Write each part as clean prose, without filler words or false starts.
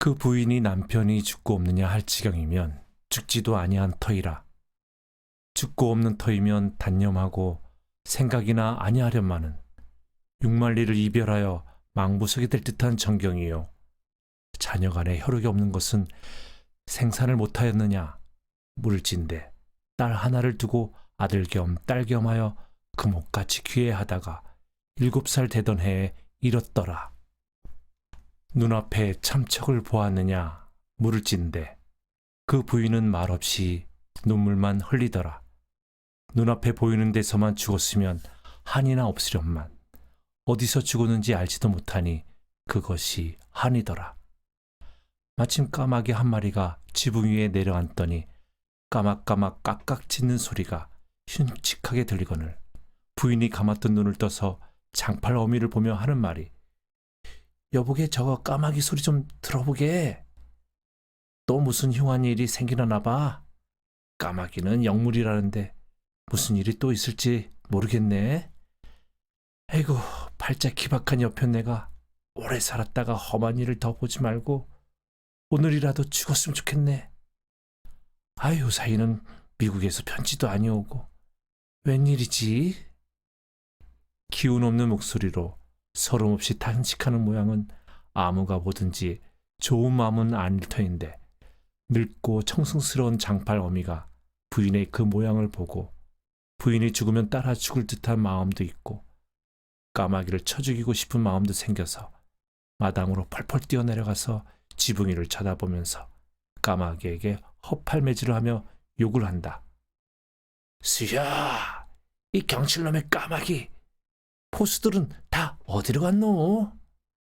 그 부인이 남편이 죽고 없느냐 할 지경이면 죽지도 아니한 터이라. 죽고 없는 터이면 단념하고 생각이나 아니하련마는 육만리를 이별하여 망부석이 될 듯한 정경이요. 자녀간에 혈육이 없는 것은 생산을 못하였느냐 물을진데 딸 하나를 두고 아들 겸 딸 겸하여 금옥같이 귀해하다가 7살 되던 해에 잃었더라. 눈앞에 참척을 보았느냐 물을진데 그 부인은 말없이 눈물만 흘리더라. 눈앞에 보이는 데서만 죽었으면 한이나 없으련만 어디서 죽었는지 알지도 못하니 그것이 한이더라. 마침 까마귀 한 마리가 지붕 위에 내려앉더니 까막까막 깍깍 짖는 소리가 흉측하게 들리거늘 부인이 감았던 눈을 떠서 장팔 어미를 보며 하는 말이 여보게 저거 까마귀 소리 좀 들어보게. 또 무슨 흉한 일이 생기려나 봐. 까마귀는 영물이라는데 무슨 일이 또 있을지 모르겠네. 아이고 팔자 기박한 여편네가 오래 살았다가 험한 일을 더 보지 말고 오늘이라도 죽었으면 좋겠네. 아유 사이는 미국에서 편지도 아니오고 웬일이지? 기운 없는 목소리로 서름없이 탄식하는 모양은 아무가 보든지 좋은 마음은 아닐 터인데 늙고 청승스러운 장팔 어미가 부인의 그 모양을 보고 부인이 죽으면 따라 죽을 듯한 마음도 있고 까마귀를 쳐 죽이고 싶은 마음도 생겨서 마당으로 펄펄 뛰어내려가서 지붕이를 쳐다보면서 까마귀에게 헛팔매질을 하며 욕을 한다. 수야, 이 경칠놈의 까마귀! 포수들은 다 어디로 갔노?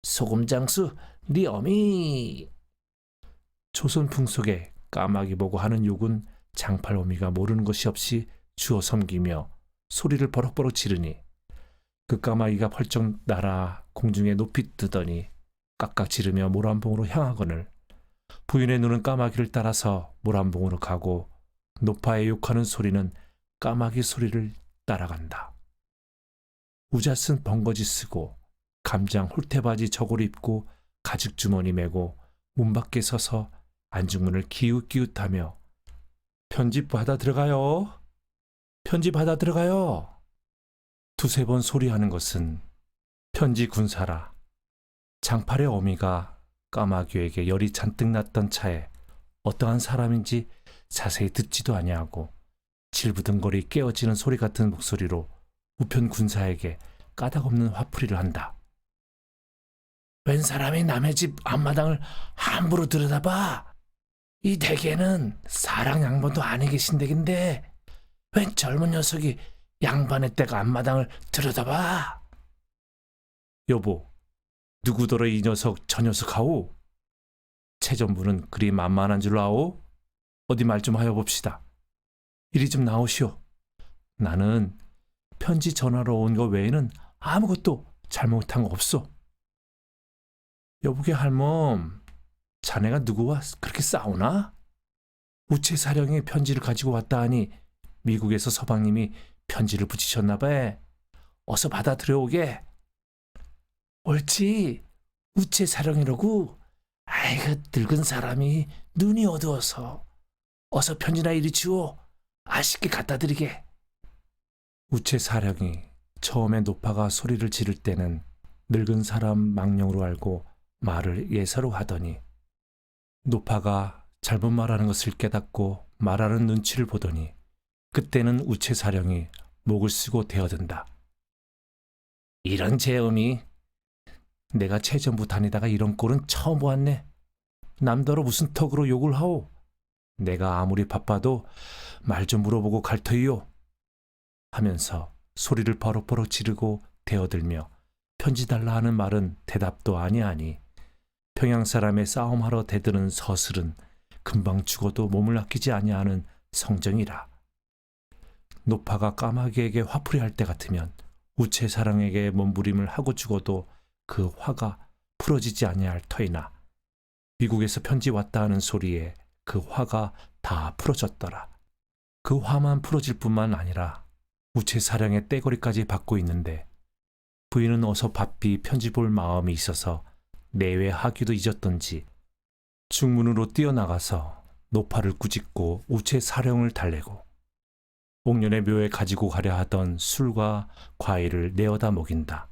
소금장수, 네 어미! 조선 풍속에 까마귀 보고 하는 욕은 장팔 어미가 모르는 것이 없이 주워 섬기며 소리를 버럭버럭 지르니 그 까마귀가 펄쩍 날아 공중에 높이 뜨더니 깍깍 지르며 모란봉으로 향하거늘 부인의 눈은 까마귀를 따라서 모란봉으로 가고 노파에 욕하는 소리는 까마귀 소리를 따라간다. 우자 쓴 벙거지 쓰고 감장 홀태바지 저고리 입고 가죽 주머니 메고 문 밖에 서서 안중문을 기웃기웃하며 편지 받아 들어가요. 편지 받아 들어가요. 두세 번 소리하는 것은 편지 군사라. 장팔의 어미가 까마귀에게 열이 잔뜩 났던 차에 어떠한 사람인지 자세히 듣지도 아니하고 질부등거리 깨어지는 소리 같은 목소리로 우편 군사에게 까닭없는 화풀이를 한다. 웬 사람이 남의 집 앞마당을 함부로 들여다봐? 이 댁에는 사랑 양반도 아니 계신 댁인데 웬 젊은 녀석이 양반의 댁 앞마당을 들여다봐? 여보, 누구더러 이 녀석 저 녀석 하오? 채전부는 그리 만만한 줄 아오? 어디 말 좀 하여 봅시다. 이리 좀 나오시오. 나는 편지 전화로 온 거 외에는 아무것도 잘못한 거 없어. 여보게 할멈, 자네가 누구와 그렇게 싸우나? 우체 사령이 편지를 가지고 왔다 하니 미국에서 서방님이 편지를 붙이셨나 봐. 어서 받아 들여오게. 옳지, 우체 사령이라고. 아이고 늙은 사람이 눈이 어두워서 어서 편지나 이리 주오. 아쉽게 갖다 드리게. 우체 사령이 처음에 노파가 소리를 지를 때는 늙은 사람 망령으로 알고 말을 예사로 하더니 노파가 잘못 말하는 것을 깨닫고 말하는 눈치를 보더니 그때는 우체 사령이 목을 쓰고 대어든다. 이런 죄음이 내가 채전부 다니다가 이런 꼴은 처음 보았네. 남더러 무슨 턱으로 욕을 하오. 내가 아무리 바빠도 말 좀 물어보고 갈 터이요. 하면서 소리를 버럭버럭 지르고 대어들며 편지 달라 하는 말은 대답도 아니하니 평양 사람의 싸움하러 대드는 서슬은 금방 죽어도 몸을 아끼지 아니하는 성정이라. 노파가 까마귀에게 화풀이할 때 같으면 우체 사랑에게 몸부림을 하고 죽어도 그 화가 풀어지지 아니할 터이나 미국에서 편지 왔다 하는 소리에 그 화가 다 풀어졌더라. 그 화만 풀어질 뿐만 아니라 우체 사령의 떼거리까지 받고 있는데 부인은 어서 바삐 편지 볼 마음이 있어서 내외하기도 잊었던지 중문으로 뛰어나가서 노파를 꾸짖고 우체 사령을 달래고 옥년의 묘에 가지고 가려 하던 술과 과일을 내어다 먹인다.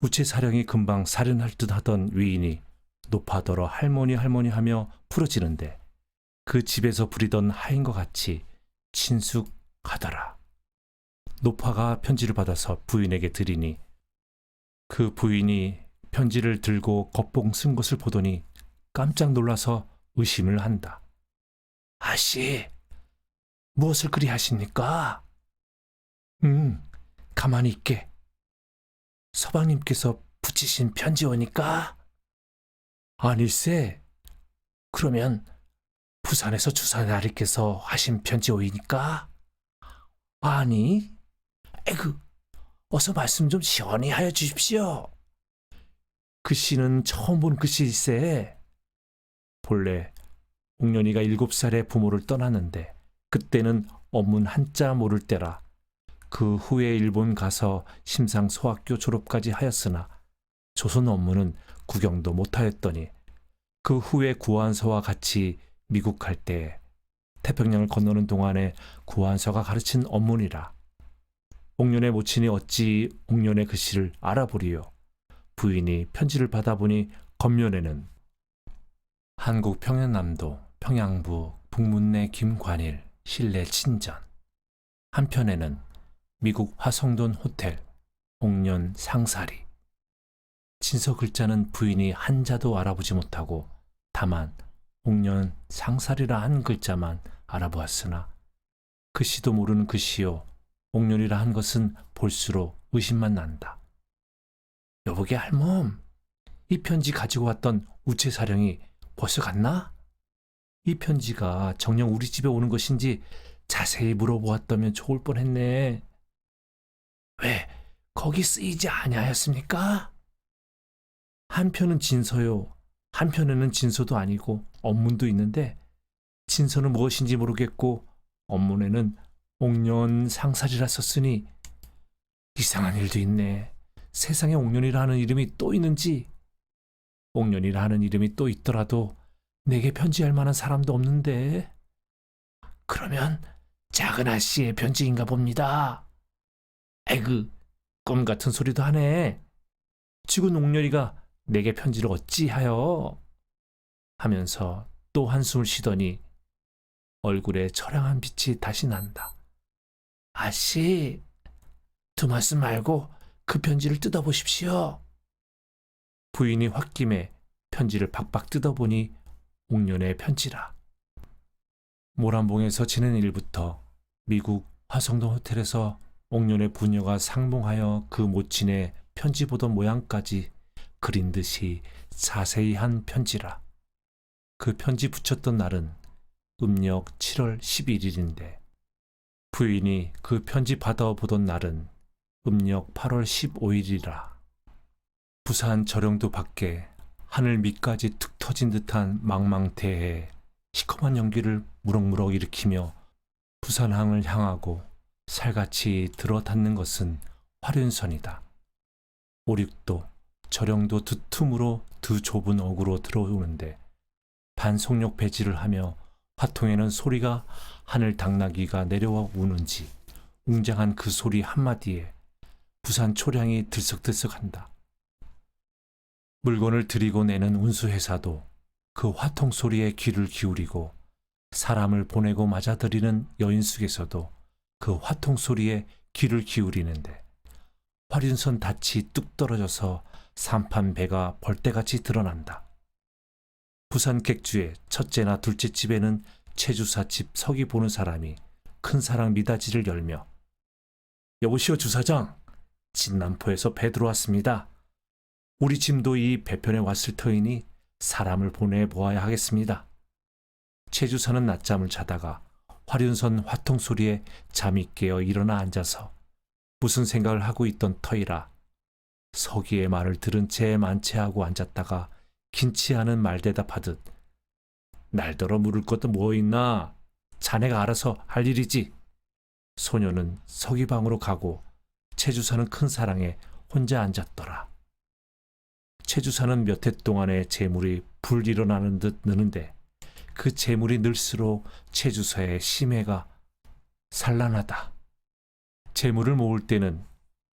우체 사령이 금방 살인할 듯 하던 위인이 노파더러 할머니 하며 풀어지는데 그 집에서 부리던 하인과 같이 친숙하더라. 노파가 편지를 받아서 부인에게 드리니 그 부인이 편지를 들고 겉봉 쓴 것을 보더니 깜짝 놀라서 의심을 한다. 아씨, 무엇을 그리 하십니까? 가만히 있게. 서방님께서 붙이신 편지 오니까? 아닐세. 그러면 부산에서 주사나리께서 하신 편지 오이니까? 아니, 에그, 어서 말씀 좀 시원히 하여 주십시오. 글씨는 처음 본 글씨일세. 본래 옥년이가 7살에 부모를 떠났는데 그때는 언문 한자 모를 때라 그 후에 일본 가서 심상 소학교 졸업까지 하였으나 조선 언문은 구경도 못하였더니 그 후에 구한서와 같이 미국 갈 때 태평양을 건너는 동안에 구한서가 가르친 언문이라. 옥년의 모친이 어찌 옥년의 글씨를 알아보리요. 부인이 편지를 받아보니 겉면에는 한국 평양남도 평양부 북문내 김관일 실내 친전, 한편에는 미국 화성돈 호텔 옥년 상사리. 친서 글자는 부인이 한자도 알아보지 못하고 다만 옥년 상사리라 한 글자만 알아보았으나 글씨도 모르는 글씨요 옥년이라 한 것은 볼수록 의심만 난다. 여보게 할멈, 이 편지 가지고 왔던 우체 사령이 벌써 갔나? 이 편지가 정녕 우리 집에 오는 것인지 자세히 물어보았다면 좋을 뻔했네. 왜 거기 쓰이지 아니하였습니까? 한편은 진서요, 한편에는 진서도 아니고 언문도 있는데 진서는 무엇인지 모르겠고 언문에는 옥년 상살이라 썼으니 이상한 일도 있네. 세상에 옥년이라 하는 이름이 또 있는지. 옥년이라 하는 이름이 또 있더라도 내게 편지할 만한 사람도 없는데. 그러면 작은 아씨의 편지인가 봅니다. 에그, 꿈 같은 소리도 하네. 죽은 옥년이가 내게 편지를 어찌하여? 하면서 또 한숨을 쉬더니 얼굴에 처량한 빛이 다시 난다. 아씨, 두 말씀 말고 그 편지를 뜯어보십시오. 부인이 홧김에 편지를 박박 뜯어보니 옥년의 편지라. 모란봉에서 지낸 일부터 미국 화성동 호텔에서 옥년의 부녀가 상봉하여 그 모친의 편지 보던 모양까지 그린 듯이 자세히 한 편지라. 그 편지 붙였던 날은 음력 7월 11일인데 부인이 그 편지 받아보던 날은 음력 8월 15일이라. 부산 저령도 밖에 하늘 밑까지 툭 터진 듯한 망망대해에 시커먼 연기를 무럭무럭 일으키며 부산항을 향하고 살같이 들어닿는 것은 화륜선이다. 오륙도 저령도 두 틈으로 두 좁은 어구로 들어오는데 반속력 배지를 하며 화통에는 소리가 하늘 당나귀가 내려와 우는지 웅장한 그 소리 한마디에 부산 초량이 들썩들썩한다. 물건을 들이고 내는 운수회사도 그 화통 소리에 귀를 기울이고 사람을 보내고 맞아들이는 여인숙에서도 그 화통 소리에 귀를 기울이는데 화륜선 닻이 뚝 떨어져서 삼판 배가 벌떼같이 드러난다. 부산 객주의 첫째나 둘째 집에는 최주사집 서기 보는 사람이 큰 사랑 미닫이를 열며 여보시오 주사장, 진남포에서 배 들어왔습니다. 우리 짐도 이 배편에 왔을 터이니 사람을 보내보아야 하겠습니다. 최주사는 낮잠을 자다가 화륜선 화통 소리에 잠이 깨어 일어나 앉아서 무슨 생각을 하고 있던 터이라 서기의 말을 들은 채 만체하고 앉았다가 긴치 않은 말대답하듯 날더러 물을 것도 뭐 있나? 자네가 알아서 할 일이지. 소녀는 서기방으로 가고 최주사는 큰 사랑에 혼자 앉았더라. 채주사는 몇 해 동안의 재물이 불일어나는 듯 느는데 그 재물이 늘수록 채주사의 심해가 산란하다. 재물을 모을 때는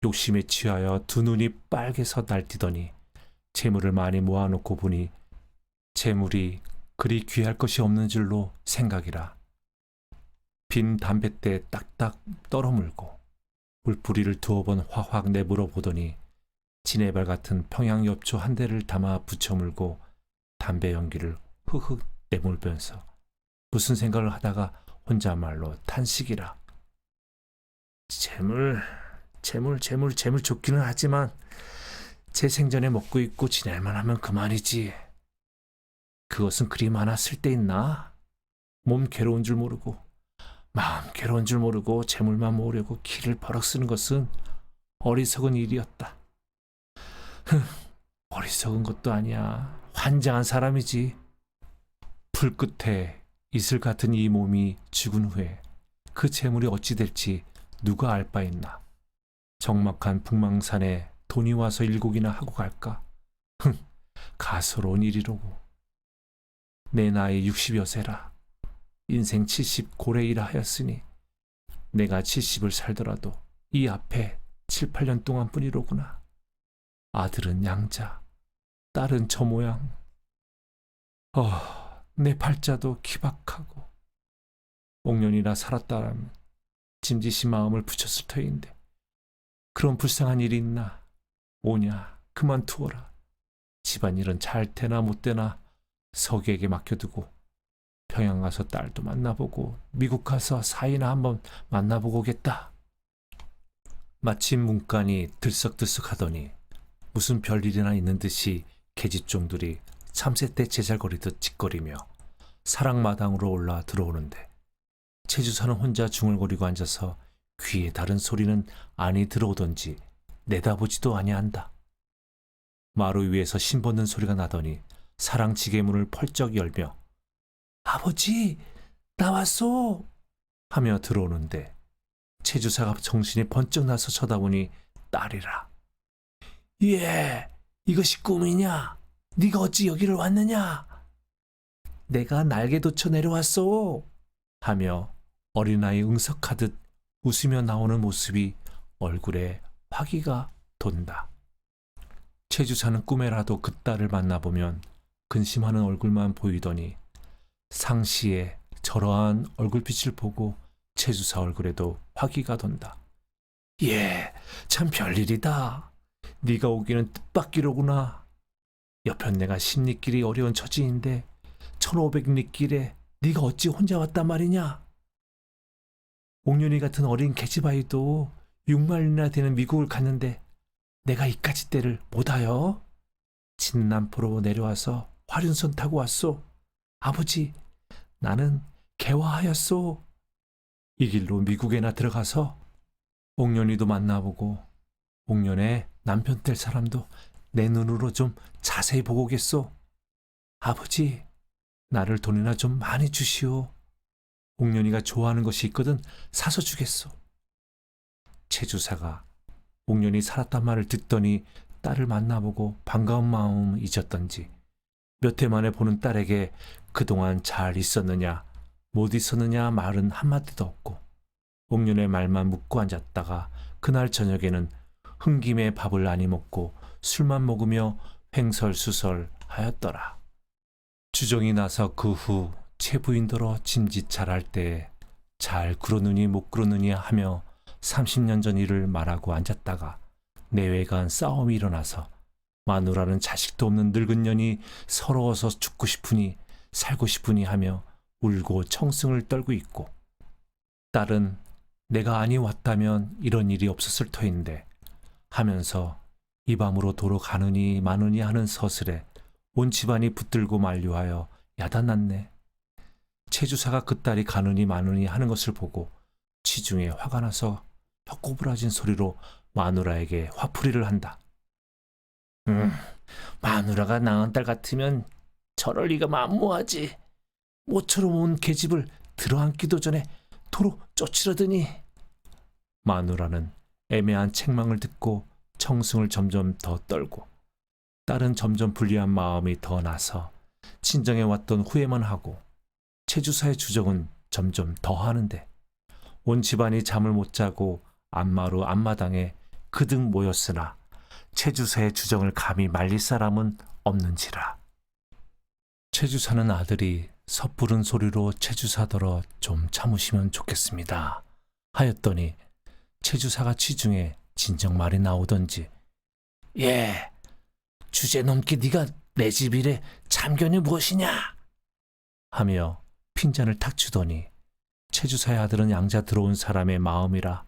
욕심에 취하여 두 눈이 빨개서 날뛰더니 재물을 많이 모아놓고 보니 재물이 그리 귀할 것이 없는 줄로 생각이라. 빈 담뱃대에 딱딱 떨어물고 물뿌리를 두어 번 확확 내불어 보더니 지네발 같은 평양엽초 한 대를 담아 붙여물고 담배 연기를 흑흑 내몰면서 무슨 생각을 하다가 혼자말로 탄식이라. 재물 좋기는 하지만 제 생전에 먹고 있고 지낼만 하면 그만이지. 그것은 그리 많아 쓸데있나? 몸 괴로운 줄 모르고 마음 괴로운 줄 모르고 재물만 모으려고 기를 버럭 쓰는 것은 어리석은 일이었다. 어리석은 것도 아니야. 환장한 사람이지. 불 끝에 이슬 같은 이 몸이 죽은 후에 그 재물이 어찌 될지 누가 알 바 있나. 적막한 북망산에 돈이 와서 일곡이나 하고 갈까? 가소로운 일이로고. 내 나이 60여 세라. 인생 70 고래이라 하였으니 내가 70을 살더라도 이 앞에 7, 8년 동안 뿐이로구나. 아들은 양자, 딸은 저 모양. 내 팔자도 기박하고 옥년이나 살았다라면 짐짓이 마음을 붙였을 터인데 그런 불쌍한 일이 있나. 오냐 그만두어라. 집안일은 잘 되나 못 되나 서기에게 맡겨두고 평양 가서 딸도 만나보고 미국 가서 사이나 한번 만나보고 오겠다. 마침 문간이 들썩들썩하더니 무슨 별일이나 있는 듯이 계집종들이 참새 때 제잘거리듯 짓거리며 사랑마당으로 올라 들어오는데 채주사는 혼자 중얼거리고 앉아서 귀에 다른 소리는 아니 들어오던지 내다보지도 아니한다. 마루 위에서 심 벗는 소리가 나더니 사랑 지게문을 펄쩍 열며 아버지 나왔소 하며 들어오는데 채주사가 정신이 번쩍 나서 쳐다보니 딸이라. 예, 이것이 꿈이냐? 네가 어찌 여기를 왔느냐? 내가 날개 돋쳐 내려왔소 하며 어린아이 응석하듯 웃으며 나오는 모습이 얼굴에 화기가 돈다. 채주사는 꿈에라도 그 딸을 만나보면 근심하는 얼굴만 보이더니 상시에 저러한 얼굴빛을 보고 채주사 얼굴에도 화기가 돈다. 예, 참 별일이다. 네가 오기는 뜻밖이로구나. 여편 내가 10리길이 어려운 처지인데 1500리길에 네가 어찌 혼자 왔단 말이냐. 옥년이 같은 어린 계집아이도 6만리나 되는 미국을 갔는데 내가 이까지 때를 못하여 진남포로 내려와서 화륜선 타고 왔소. 아버지 나는 개화하였소. 이 길로 미국에나 들어가서 옥년이도 만나보고 옥년의 남편 될 사람도 내 눈으로 좀 자세히 보고 오겠소. 아버지 나를 돈이나 좀 많이 주시오. 옥년이가 좋아하는 것이 있거든 사서 주겠소. 채주사가 옥년이 살았단 말을 듣더니 딸을 만나보고 반가운 마음 잊었던지 몇 해 만에 보는 딸에게 그동안 잘 있었느냐 못 있었느냐 말은 한마디도 없고 옥년의 말만 묻고 앉았다가 그날 저녁에는 흥김에 밥을 많이 먹고 술만 먹으며 횡설수설 하였더라. 주정이 나서 그 후 채부인더러 짐짓 잘할 때에 잘 그러느니 못 그러느니 하며 30년 전 일을 말하고 앉았다가 내외간 싸움이 일어나서 마누라는 자식도 없는 늙은 년이 서러워서 죽고 싶으니 살고 싶으니 하며 울고 청승을 떨고 있고 딸은 내가 아니 왔다면 이런 일이 없었을 터인데 하면서 이 밤으로 도로 가느니 마느니 하는 서슬에 온 집안이 붙들고 만류하여 야단났네. 채주사가 그 딸이 가느니 마느니 하는 것을 보고 치중에 화가 나서 혀꼬부라진 소리로 마누라에게 화풀이를 한다. 마누라가 낳은 딸 같으면 저럴 리가 만무하지. 모처럼 온 계집을 들어앉기도 전에 도로 쫓으려더니. 마누라는 애매한 책망을 듣고 청승을 점점 더 떨고 딸은 점점 불리한 마음이 더 나서 친정해왔던 후회만 하고 최주사의 주정은 점점 더하는데 온 집안이 잠을 못 자고 안마루 앞마당에 그득 모였으나 최주사의 주정을 감히 말릴 사람은 없는지라. 최주사는 아들이 섣부른 소리로 최주사더러 좀 참으시면 좋겠습니다 하였더니 최주사가 취중에 진정 말이 나오던지 예, 주제 넘게 네가 내 집 일에 참견이 무엇이냐 하며 핀잔을 탁 주더니 최주사의 아들은 양자 들어온 사람의 마음이라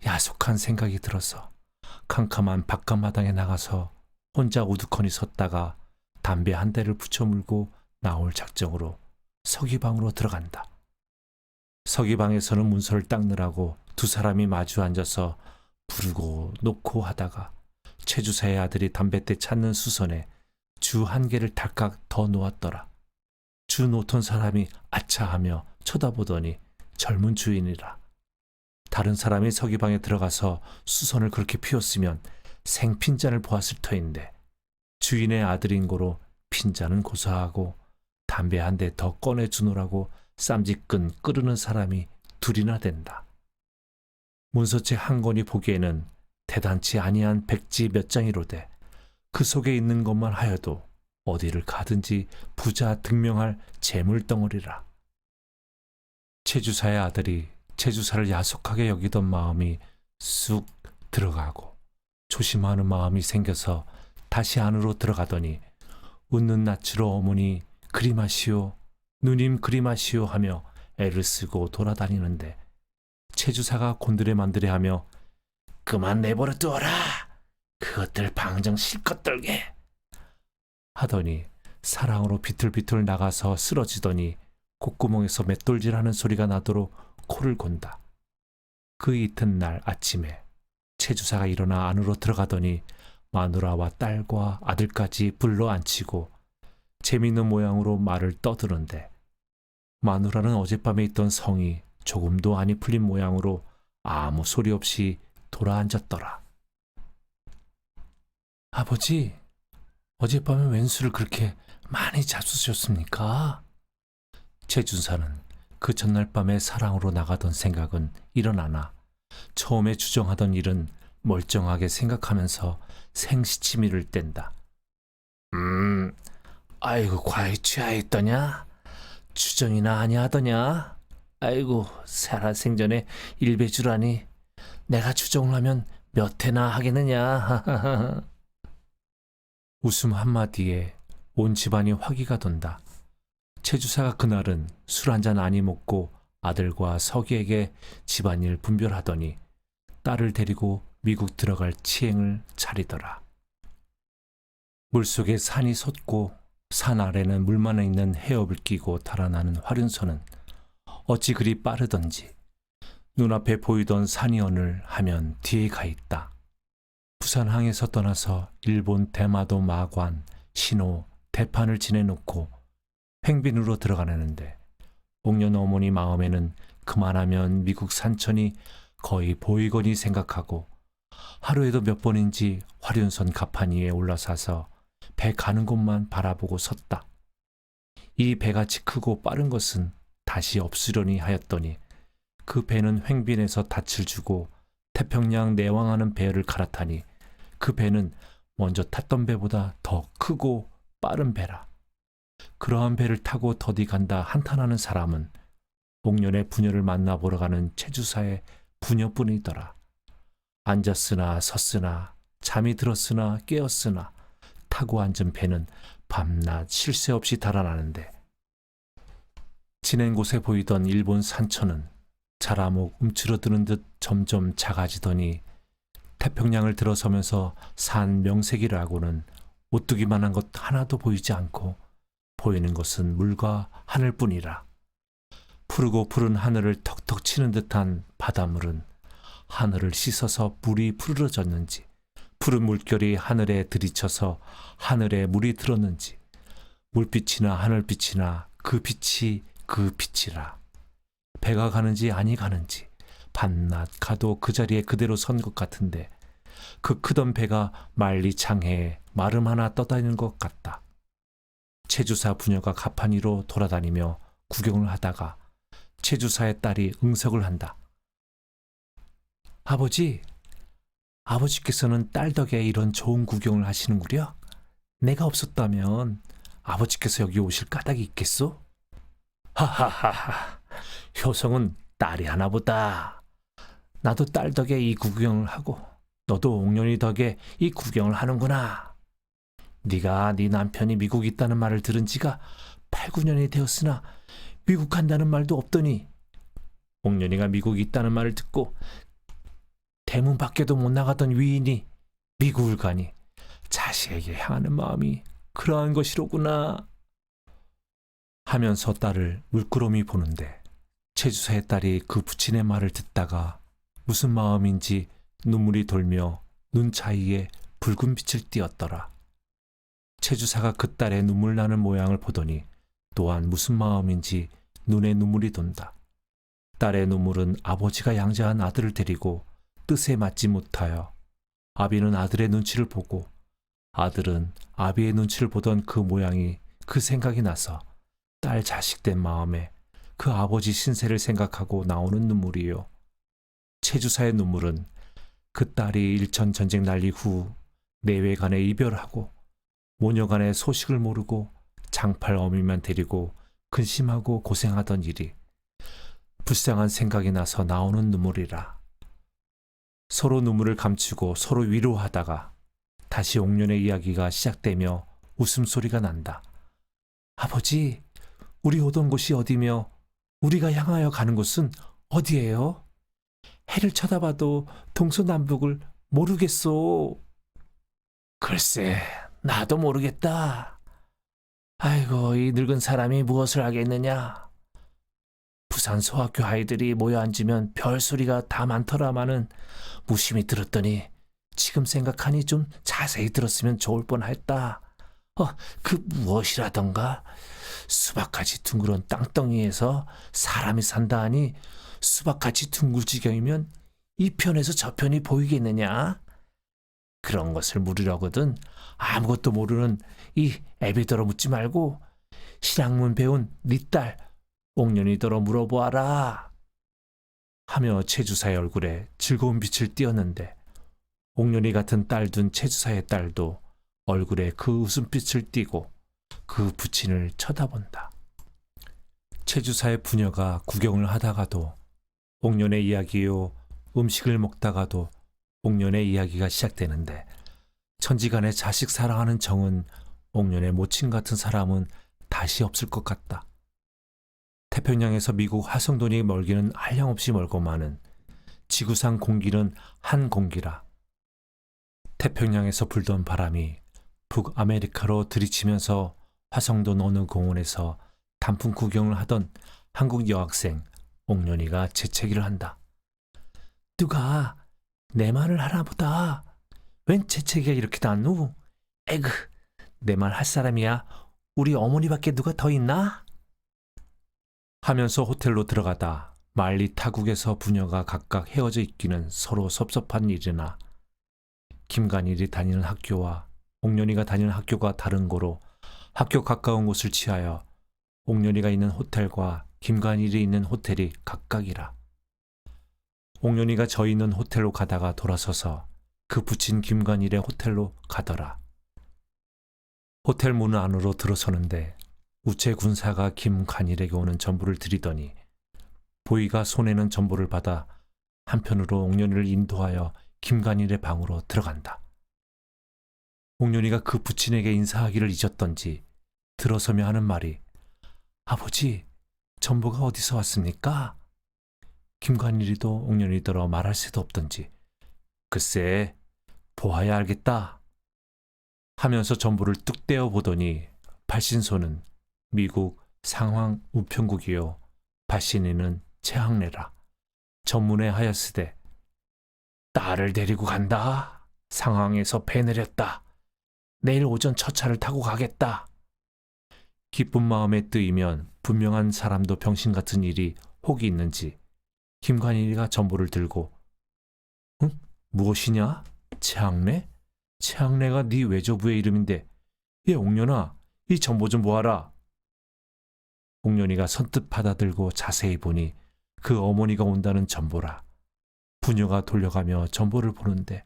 야속한 생각이 들어서 캄캄한 바깥마당에 나가서 혼자 우두커니 섰다가 담배 한 대를 붙여 물고 나올 작정으로 서기방으로 들어간다. 서기방에서는 문서를 닦느라고 두 사람이 마주 앉아서 부르고 놓고 하다가 최주사의 아들이 담뱃대 찾는 수선에 주 한 개를 달깍 더 놓았더라. 주 놓던 사람이 아차하며 쳐다보더니 젊은 주인이라. 다른 사람이 서기방에 들어가서 수선을 그렇게 피웠으면 생핀잔을 보았을 터인데 주인의 아들인 고로 핀잔은 고사하고 담배 한 대 더 꺼내주노라고 쌈짓근 끄르는 사람이 둘이나 된다. 문서책 한 권이 보기에는 대단치 아니한 백지 몇 장이로되 그 속에 있는 것만 하여도 어디를 가든지 부자 득명할 재물덩어리라. 최주사의 아들이 최주사를 야속하게 여기던 마음이 쑥 들어가고 조심하는 마음이 생겨서 다시 안으로 들어가더니 웃는 낯으로 어머니 그리마시오, 누님 그리마시오 하며 애를 쓰고 돌아다니는데 최주사가 곤드레만드레하며 그만 내버려 두어라. 그것들 방정 실컷 떨게 하더니 사랑으로 비틀비틀 나가서 쓰러지더니 콧구멍에서 맷돌질하는 소리가 나도록 코를 곤다. 그 이튿날 아침에 최주사가 일어나 안으로 들어가더니 마누라와 딸과 아들까지 불러 앉히고 재미있는 모양으로 말을 떠드는데 마누라는 어젯밤에 있던 성이 조금도 안이 풀린 모양으로 아무 소리 없이 돌아앉았더라. 아버지, 어젯밤에 웬 술을 그렇게 많이 잡수셨습니까? 최준사는 그 전날 밤에 사랑으로 나가던 생각은 일어나나 처음에 주정하던 일은 멀쩡하게 생각하면서 생시치미를 뗀다. 아이고 과히 취하였더냐? 주정이나 아니하더냐? 아이고 살아생전에 일배주라니 내가 주정을 하면 몇 해나 하겠느냐? 웃음 한마디에 온 집안이 화기가 돈다. 최주사가 그날은 술 한잔 아니 먹고 아들과 서기에게 집안일 분별하더니 딸을 데리고 미국 들어갈 치행을 차리더라. 물속에 산이 솟고 산 아래는 물만에 있는 해협을 끼고 달아나는 화륜선은 어찌 그리 빠르던지 눈앞에 보이던 산이언을 하면 뒤에 가 있다. 부산항에서 떠나서 일본 대마도 마관, 신호, 대판을 지내놓고 횡빈으로 들어가려는데 옥년 어머니 마음에는 그만하면 미국 산천이 거의 보이거니 생각하고 하루에도 몇 번인지 화륜선 가판 위에 올라서서 배 가는 곳만 바라보고 섰다. 이 배같이 크고 빠른 것은 다시 없으려니 하였더니 그 배는 횡빈에서 닻을 주고 태평양 내왕하는 배를 갈아타니 그 배는 먼저 탔던 배보다 더 크고 빠른 배라. 그러한 배를 타고 더디 간다 한탄하는 사람은 옥년의 부녀를 만나보러 가는 최주사의 부녀뿐이더라. 앉았으나 섰으나 잠이 들었으나 깨었으나 타고 앉은 배는 밤낮 쉴 새 없이 달아나는데 지낸 곳에 보이던 일본 산천은 자라목 움츠러드는 듯 점점 작아지더니 태평양을 들어서면서 산 명색이라고는 오뚜기만한 것 하나도 보이지 않고 보이는 것은 물과 하늘뿐이라. 푸르고 푸른 하늘을 턱턱 치는 듯한 바닷물은 하늘을 씻어서 물이 푸르러졌는지 푸른 물결이 하늘에 들이쳐서 하늘에 물이 들었는지 물빛이나 하늘빛이나 그 빛이 그 빛이라. 배가 가는지 아니 가는지 밤낮 가도 그 자리에 그대로 선 것 같은데 그 크던 배가 만리장해에 마름 하나 떠다니는 것 같다. 채주사 부녀가 가판위로 돌아다니며 구경을 하다가 채주사의 딸이 응석을 한다. 아버지, 아버지께서는 딸 덕에 이런 좋은 구경을 하시는구려? 내가 없었다면 아버지께서 여기 오실 까닭이 있겠소? 하하하하, 효성은 딸이 하나보다. 나도 딸 덕에 이 구경을 하고 너도 옥년이 덕에 이 구경을 하는구나. 네가 네 남편이 미국 있다는 말을 들은 지가 8, 9년이 되었으나 미국 간다는 말도 없더니 옥년이가 미국 있다는 말을 듣고 대문 밖에도 못 나가던 위인이 미국을 가니 자식에게 향하는 마음이 그러한 것이로구나 하면서 딸을 물끄러미 보는데 채주사의 딸이 그 부친의 말을 듣다가 무슨 마음인지 눈물이 돌며 눈 사이에 붉은 빛을 띠었더라. 채주사가 그 딸의 눈물 나는 모양을 보더니 또한 무슨 마음인지 눈에 눈물이 돈다. 딸의 눈물은 아버지가 양자한 아들을 데리고 뜻에 맞지 못하여 아비는 아들의 눈치를 보고 아들은 아비의 눈치를 보던 그 모양이 그 생각이 나서 딸 자식된 마음에 그 아버지 신세를 생각하고 나오는 눈물이요. 채주사의 눈물은 그 딸이 일천 전쟁 난리 후 내외간에 이별하고 모녀간의 소식을 모르고 장팔 어미만 데리고 근심하고 고생하던 일이 불쌍한 생각이 나서 나오는 눈물이라. 서로 눈물을 감추고 서로 위로하다가 다시 옥년의 이야기가 시작되며 웃음소리가 난다. 아버지, 우리 오던 곳이 어디며 우리가 향하여 가는 곳은 어디예요? 해를 쳐다봐도 동서남북을 모르겠소. 글쎄, 나도 모르겠다. 아이고, 이 늙은 사람이 무엇을 하겠느냐. 부산 소학교 아이들이 모여 앉으면 별소리가 다 많더라마는 무심히 들었더니 지금 생각하니 좀 자세히 들었으면 좋을 뻔했다. 그 무엇이라던가 수박같이 둥그런 땅덩이에서 사람이 산다 하니 수박같이 둥글 지경이면 이 편에서 저 편이 보이겠느냐? 그런 것을 물으려거든 아무것도 모르는 이 애비더러 묻지 말고 실학문 배운 네 딸 옥년이더러 물어보아라 하며 채주사의 얼굴에 즐거운 빛을 띄었는데 옥년이 같은 딸 둔 채주사의 딸도 얼굴에 그 웃음빛을 띠고 그 부친을 쳐다본다. 채주사의 부녀가 구경을 하다가도 옥년의 이야기요, 음식을 먹다가도 옥년의 이야기가 시작되는데 천지간에 자식 사랑하는 정은 옥년의 모친 같은 사람은 다시 없을 것 같다. 태평양에서 미국 화성돈이 멀기는 한량없이 멀고마는 지구상 공기는 한 공기라. 태평양에서 불던 바람이 북아메리카로 들이치면서 화성돈 어느 공원에서 단풍 구경을 하던 한국 여학생 옥년이가 재채기를 한다. 누가 내 말을 하나보다 웬 재채기가 이렇게 났누? 에그, 내 말 할 사람이야 우리 어머니밖에 누가 더 있나? 하면서 호텔로 들어가다 만리 타국에서 부녀가 각각 헤어져 있기는 서로 섭섭한 일이나 김간일이 다니는 학교와 옥년이가 다니는 학교가 다른 고로 학교 가까운 곳을 취하여 옥년이가 있는 호텔과 김간일이 있는 호텔이 각각이라. 옥년이가 저 있는 호텔로 가다가 돌아서서 그 부친 김간일의 호텔로 가더라. 호텔 문 안으로 들어서는데 우체 군사가 김간일에게 오는 전보를 드리더니 보이가 손에는 전보를 받아 한편으로 옥년이를 인도하여 김간일의 방으로 들어간다. 옥년이가 그 부친에게 인사하기를 잊었던지 들어서며 하는 말이 아버지, 전보가 어디서 왔습니까? 김간일이도 옥년이더러 말할 새도 없던지 글쎄, 보아야 알겠다 하면서 전보를 뚝 떼어 보더니 발신소는 미국 상황 우편국이요 발신인은 최학래라. 전문에 하였으되 딸을 데리고 간다. 상황에서 배 내렸다. 내일 오전 첫 차를 타고 가겠다. 기쁜 마음에 뜨이면 분명한 사람도 병신 같은 일이 혹이 있는지 김관일이가 전보를 들고 응? 무엇이냐? 최학래? 최학래가 네 외조부의 이름인데, 얘 옥년아, 이 전보 좀 보아라. 옥년이가 선뜻 받아들고 자세히 보니 그 어머니가 온다는 전보라. 부녀가 돌려가며 전보를 보는데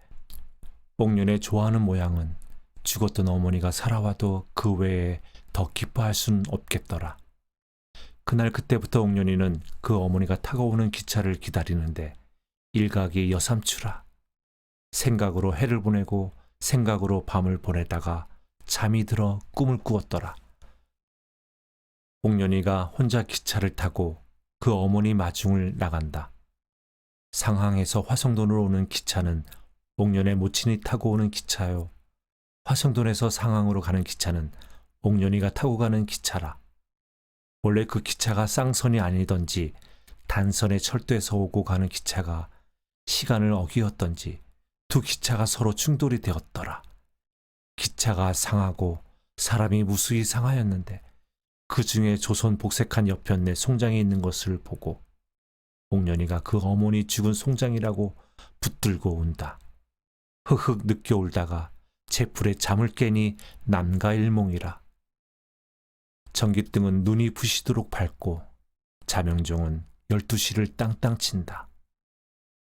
옥년의 좋아하는 모양은 죽었던 어머니가 살아와도 그 외에 더 기뻐할 수는 없겠더라. 그날 그때부터 옥년이는 그 어머니가 타고 오는 기차를 기다리는데 일각이 여삼추라. 생각으로 해를 보내고 생각으로 밤을 보내다가 잠이 들어 꿈을 꾸었더라. 옥년이가 혼자 기차를 타고 그 어머니 마중을 나간다. 상항에서 화성돈으로 오는 기차는 옥년의 모친이 타고 오는 기차요. 화성돈에서 상항으로 가는 기차는 옥년이가 타고 가는 기차라. 원래 그 기차가 쌍선이 아니던지 단선의 철도에서 오고 가는 기차가 시간을 어기었던지 두 기차가 서로 충돌이 되었더라. 기차가 상하고 사람이 무수히 상하였는데 그 중에 조선 복색한 여편네 송장이 있는 것을 보고 옥년이가 그 어머니 죽은 송장이라고 붙들고 운다. 흑흑 느껴 울다가 제풀에 잠을 깨니 남가일몽이라. 전깃등은 눈이 부시도록 밝고 자명종은 12시를 땅땅 친다.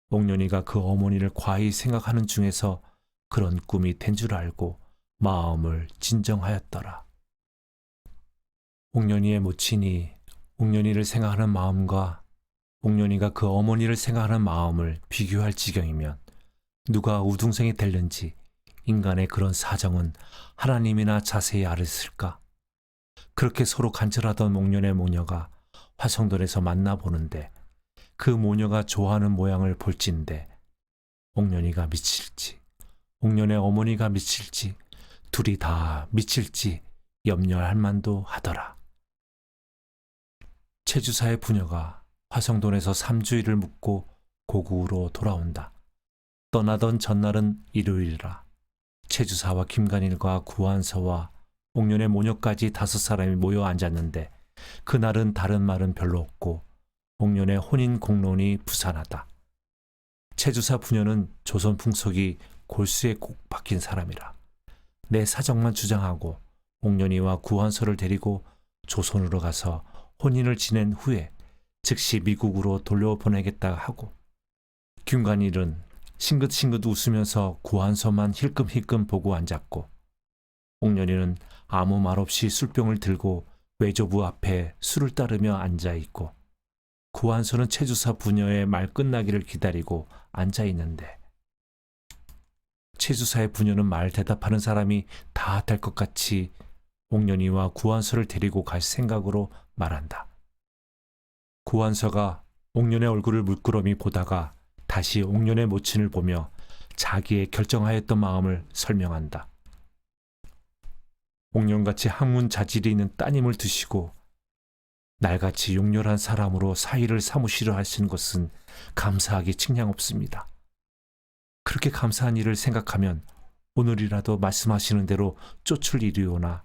옥년이가 그 어머니를 과히 생각하는 중에서 그런 꿈이 된 줄 알고 마음을 진정하였더라. 옥년이의 모친이 옥년이를 생각하는 마음과 옥년이가 그 어머니를 생각하는 마음을 비교할 지경이면 누가 우등생이 될는지 인간의 그런 사정은 하나님이나 자세히 알았을까? 그렇게 서로 간절하던 옥년의 모녀가 화성돈에서 만나보는데 그 모녀가 좋아하는 모양을 볼진데 옥년이가 미칠지 옥년의 어머니가 미칠지 둘이 다 미칠지 염려할 만도 하더라. 최주사의 부녀가 화성돈에서 3주일을 묵고 고국으로 돌아온다. 떠나던 전날은 일요일이라. 최주사와 김간일과 구한서와 옥년의 모녀까지 5사람이 모여 앉았는데 그날은 다른 말은 별로 없고 옥년의 혼인 공론이 부산하다. 최주사 부녀는 조선 풍속이 골수에 꼭 박힌 사람이라. 내 사정만 주장하고 옥년이와 구한서를 데리고 조선으로 가서 혼인을 지낸 후에 즉시 미국으로 돌려보내겠다 하고 김간일은 싱긋싱긋 웃으면서 구한서만 힐끔힐끔 보고 앉았고 옥년이는 아무 말 없이 술병을 들고 외조부 앞에 술을 따르며 앉아있고 구한서는 최주사 부녀의 말 끝나기를 기다리고 앉아있는데 최주사의 부녀는 말 대답하는 사람이 다 될 것 같이 옥년이와 구한서를 데리고 갈 생각으로 말한다. 구한서가 옥년의 얼굴을 물끄러미 보다가 다시 옥년의 모친을 보며 자기의 결정하였던 마음을 설명한다. 옥년같이 학문 자질이 있는 따님을 두시고 날같이 용렬한 사람으로 사위를 삼으시려 하시는 것은 감사하기 측량없습니다. 그렇게 감사한 일을 생각하면 오늘이라도 말씀하시는 대로 쫓을 일이오나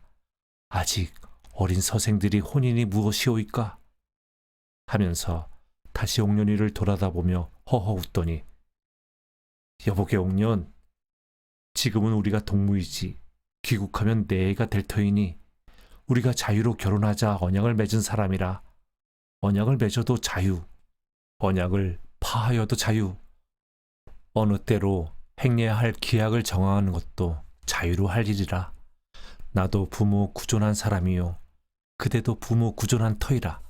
아직 어린 서생들이 혼인이 무엇이오이까? 하면서 다시 옥년이를 돌아다보며 허허 웃더니 여보게 옥년, 지금은 우리가 동무이지 귀국하면 내 애가 될 터이니 우리가 자유로 결혼하자 언약을 맺은 사람이라 언약을 맺어도 자유, 언약을 파하여도 자유, 어느 때로 행해야 할 기약을 정하는 것도 자유로 할 일이라. 나도 부모 구존한 사람이요 그대도 부모 구존한 터이라.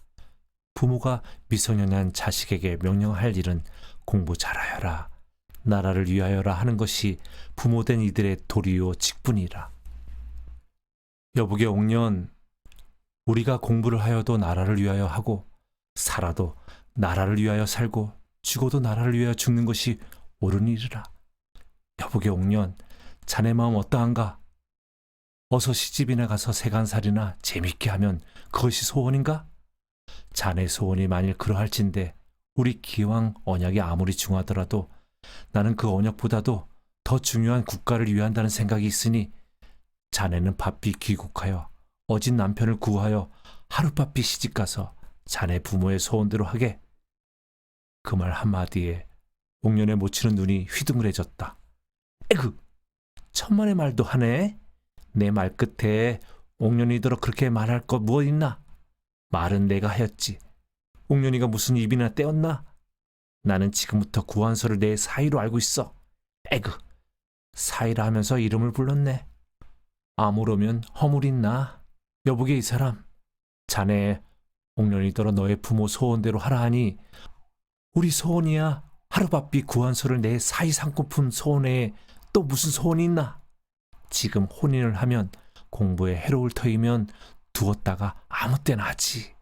부모가 미성년한 자식에게 명령할 일은 공부 잘하여라, 나라를 위하여라 하는 것이 부모된 이들의 도리요 직분이라. 여보게 옥년, 우리가 공부를 하여도 나라를 위하여 하고 살아도 나라를 위하여 살고 죽어도 나라를 위하여 죽는 것이 옳은 일이라. 여보게 옥년, 자네 마음 어떠한가? 어서 시집이나 가서 세간살이나 재밌게 하면 그것이 소원인가? 자네 소원이 만일 그러할진데 우리 기왕 언약이 아무리 중하더라도 나는 그 언약보다도 더 중요한 국가를 위한다는 생각이 있으니 자네는 바삐 귀국하여 어진 남편을 구하여 하룻바삐 시집가서 자네 부모의 소원대로 하게. 그 말 한마디에 옥년의 모치는 눈이 휘둥그레졌다. 에그, 천만의 말도 하네. 내 말 끝에 옥년이더러 그렇게 말할 것 무엇 있나? 말은 내가 하였지. 옥년이가 무슨 입이나 떼었나? 나는 지금부터 구한서를 내 사위로 알고 있어. 에그, 사위라 하면서 이름을 불렀네. 아무로면 허물있나? 여보게 이 사람, 자네 옥년이더러 너의 부모 소원대로 하라 하니 우리 소원이야 하루바삐 구한서를 내 사위 삼고픈 소원에 또 무슨 소원이 있나? 지금 혼인을 하면 공부에 해로울 터이면 두었다가 아무 때나 하지.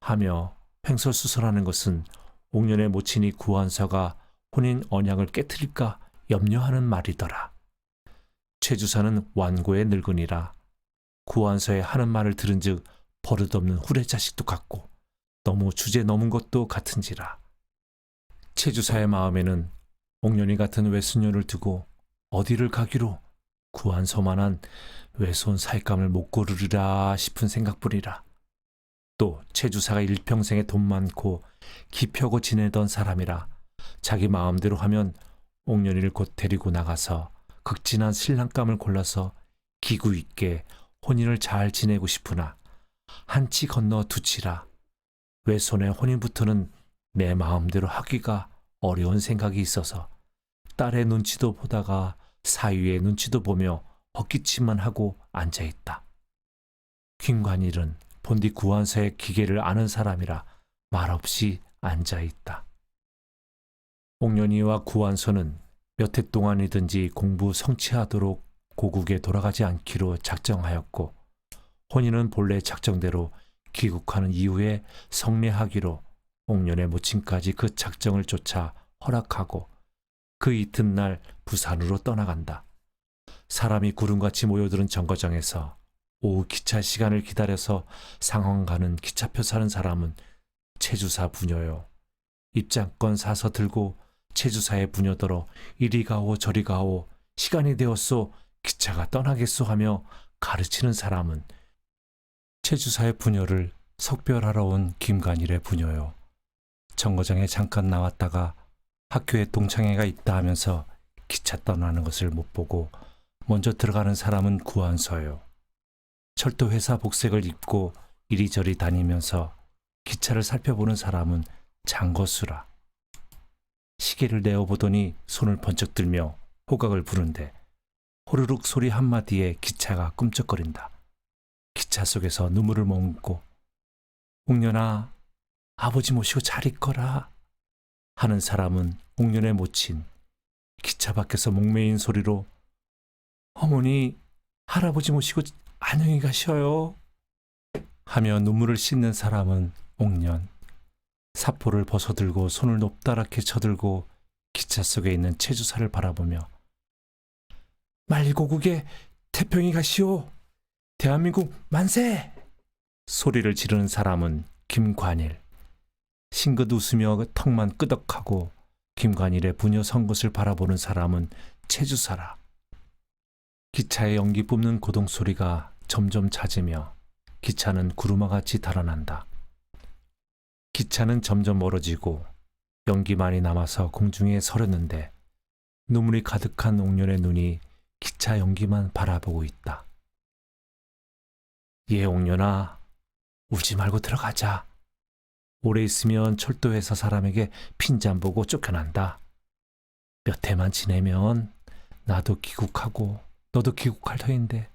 하며 횡설수설하는 것은 옥년의 모친이 구한서가 혼인 언약을 깨뜨릴까 염려하는 말이더라. 최 주사는 완고의 늙은이라 구한서의 하는 말을 들은즉 버릇없는 후레자식도 같고 너무 주제 넘은 것도 같은지라. 최 주사의 마음에는 옥년이 같은 외손녀를 두고 어디를 가기로 구한서만한 외손 살감을 못 고르리라 싶은 생각뿐이라. 또 최 주사가 일평생에 돈 많고 기펴고 지내던 사람이라 자기 마음대로 하면 옥년이를 곧 데리고 나가서 극진한 신랑감을 골라서 기구 있게 혼인을 잘 지내고 싶으나 한치 건너 두치라 외손의 혼인부터는 내 마음대로 하기가 어려운 생각이 있어서 딸의 눈치도 보다가 사위의 눈치도 보며 헛기침만 하고 앉아있다. 김관일은 본디 구한서의 기계를 아는 사람이라 말없이 앉아있다. 옥년이와 구한서는 몇 해 동안이든지 공부 성취하도록 고국에 돌아가지 않기로 작정하였고 혼인은 본래 작정대로 귀국하는 이후에 성례하기로 옥년의 모친까지 그 작정을 쫓아 허락하고 그 이튿날 부산으로 떠나간다. 사람이 구름같이 모여드는 정거장에서 오후 기차 시간을 기다려서 상황 가는 기차표 사는 사람은 최 주사 부녀요. 입장권 사서 들고 최 주사의 부녀더러 이리 가오 저리 가오 시간이 되었소 기차가 떠나겠소 하며 가르치는 사람은 최 주사의 부녀를 석별하러 온 김관일의 부녀요. 정거장에 잠깐 나왔다가 학교에 동창회가 있다 하면서 기차 떠나는 것을 못 보고 먼저 들어가는 사람은 구한서요. 철도회사 복색을 입고 이리저리 다니면서 기차를 살펴보는 사람은 장거수라. 시계를 내어보더니 손을 번쩍 들며 호각을 부른데 호르륵 소리 한마디에 기차가 꿈쩍거린다. 기차 속에서 눈물을 머금고 옥년아 아버지 모시고 잘 있거라 하는 사람은 옥년의 모친, 기차 밖에서 목매인 소리로 어머니 할아버지 모시고 안녕히 가셔요 하며 눈물을 씻는 사람은 옥년, 사포를 벗어들고 손을 높다랗게 쳐들고 기차 속에 있는 최 주사를 바라보며 말고국에 태평이 가시오 대한민국 만세 소리를 지르는 사람은 김관일, 싱긋 웃으며 턱만 끄덕하고 김관일의 부녀 선 것을 바라보는 사람은 최 주사라. 기차의 연기 뿜는 고동 소리가 점점 잦으며 기차는 구루마같이 달아난다. 기차는 점점 멀어지고 연기만이 남아서 공중에 서렸는데 눈물이 가득한 옥년의 눈이 기차 연기만 바라보고 있다. 예 옥년아 울지 말고 들어가자. 오래 있으면 철도회사 사람에게 핀잔 보고 쫓겨난다. 몇 해만 지내면 나도 귀국하고 너도 귀국할 터인데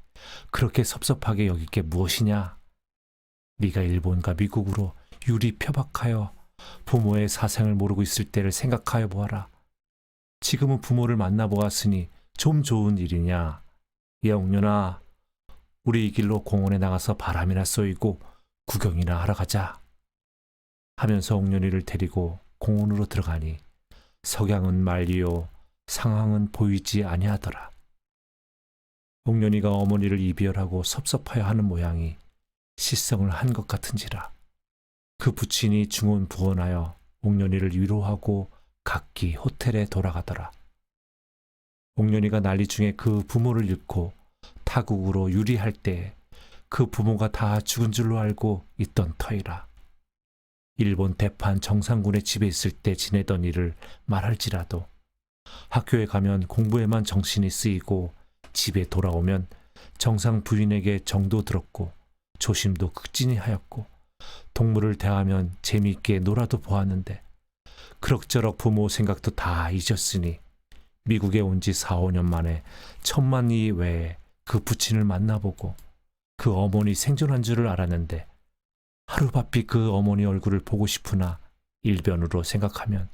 그렇게 섭섭하게 여길 게 무엇이냐. 네가 일본과 미국으로 유리 표박하여 부모의 사생을 모르고 있을 때를 생각하여 보아라. 지금은 부모를 만나보았으니 좀 좋은 일이냐. 예 옥년아 우리 이 길로 공원에 나가서 바람이나 쏘이고 구경이나 하러 가자 하면서 옥년이를 데리고 공원으로 들어가니 석양은 말리요 상황은 보이지 아니하더라. 옥년이가 어머니를 이별하고 섭섭하여 하는 모양이 시성을 한 것 같은지라. 그 부친이 중언부언하여 옥년이를 위로하고 각기 호텔에 돌아가더라. 옥년이가 난리 중에 그 부모를 잃고 타국으로 유리할 때 그 부모가 다 죽은 줄로 알고 있던 터이라. 일본 대판 정상군의 집에 있을 때 지내던 일을 말할지라도 학교에 가면 공부에만 정신이 쓰이고 집에 돌아오면 정상 부인에게 정도 들었고 조심도 극진히 하였고 동물을 대하면 재미있게 놀아도 보았는데 그럭저럭 부모 생각도 다 잊었으니 미국에 온 지 4, 5년 만에 천만 리 외에 그 부친을 만나보고 그 어머니 생존한 줄을 알았는데 하루바삐 그 어머니 얼굴을 보고 싶으나 일변으로 생각하면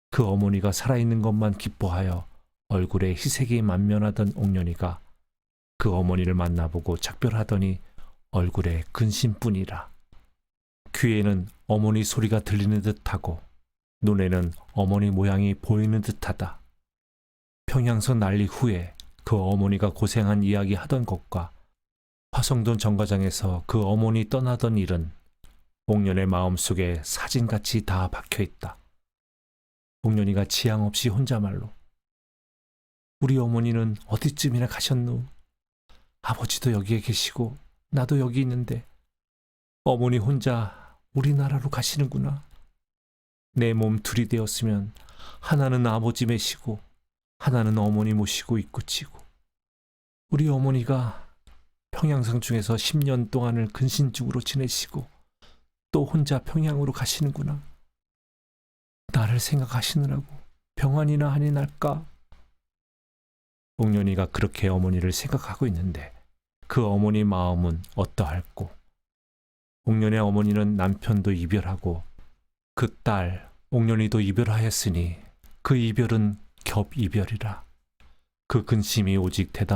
그 어머니가 살아있는 것만 기뻐하여 얼굴에 희색이 만면하던 옥년이가 그 어머니를 만나보고 작별하더니 얼굴에 근심뿐이라. 귀에는 어머니 소리가 들리는 듯하고 눈에는 어머니 모양이 보이는 듯하다. 평양선 난리 후에 그 어머니가 고생한 이야기 하던 것과 화성돈 정거장에서 그 어머니 떠나던 일은 옥년의 마음속에 사진같이 다 박혀있다. 옥년이가 지향 없이 혼자말로 우리 어머니는 어디쯤이나 가셨노? 아버지도 여기에 계시고 나도 여기 있는데 어머니 혼자 우리나라로 가시는구나. 내 몸 둘이 되었으면 하나는 아버지 메시고 하나는 어머니 모시고 있고치고 우리 어머니가 평양성 중에서 10년 동안을 근신중으로 지내시고 또 혼자 평양으로 가시는구나. 나를 생각하시느라고 병환이나 한이 날까? 옥년이가 그렇게 어머니를 생각하고 있는데 그 어머니 마음은 어떠할꼬? 옥년의 어머니는 남편도 이별하고 그 딸 옥년이도 이별하였으니 그 이별은 겹이별이라. 그 근심이 오직 대담